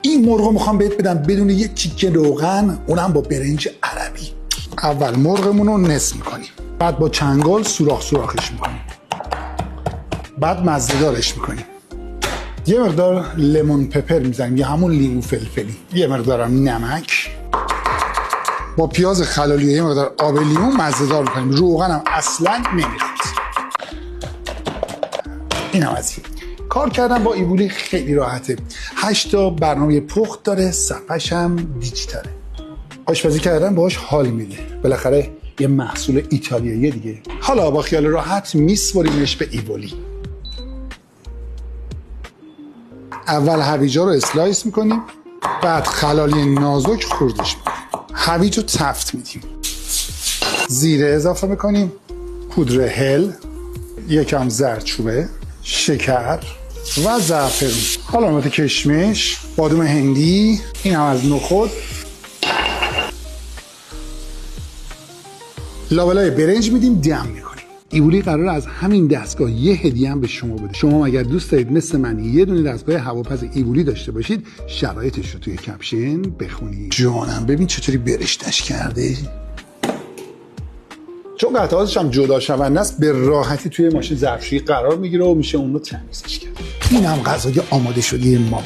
این مرغ میخوام بهت بدم بدون یک تیکه روغن، اونم با برنج عربی. اول مرغمون رو نصف میکنیم، بعد با چنگال سوراخش میکنیم، بعد مزه دارش میکنیم. یه مقدار لیمون پپر میزنیم یا همون لیمو فلفلی، یه مقدارم نمک، با پیاز خلالی یه مقدار آب لیمو مزه دار میکنیم. روغنم اصلا نمیخواد. اینم از این. کار کردن با ایبولی خیلی راحته. 8 تا برنامه پخت داره، صفحش هم دیجیتاله. آشپزی کردن باهاش حال میده. بالاخره یه محصول ایتالیایی دیگه. حالا با خیال راحت میسپریمش به ایبولی. اول هویجا رو اسلایس میکنیم، بعد خلالی نازک خوردش میکنیم. هویج رو تفت میدیم، زیره اضافه میکنیم، پودر هل، یکم زردچوبه، شکر و زعفرون، علامت کشمش، بادام هندی، این هم از نخود، لابلای برنج میدیم، دم میکنیم. ایبولی قراره از همین دستگاه یه هدیه هم به شما بده. شما اگر دوست دارید مثل من یه دونه دستگاه هواپز ایبولی داشته باشید، شرایطش رو توی کپشن بخونید. جانم ببین چطوری برشتش کرده. چون قطعاتش هم جدا شونده است، به راحتی توی ماشین ظرفشویی قرار میگیره و میشه اون رو تمیزش کرد. این هم غذای آماده شده ما.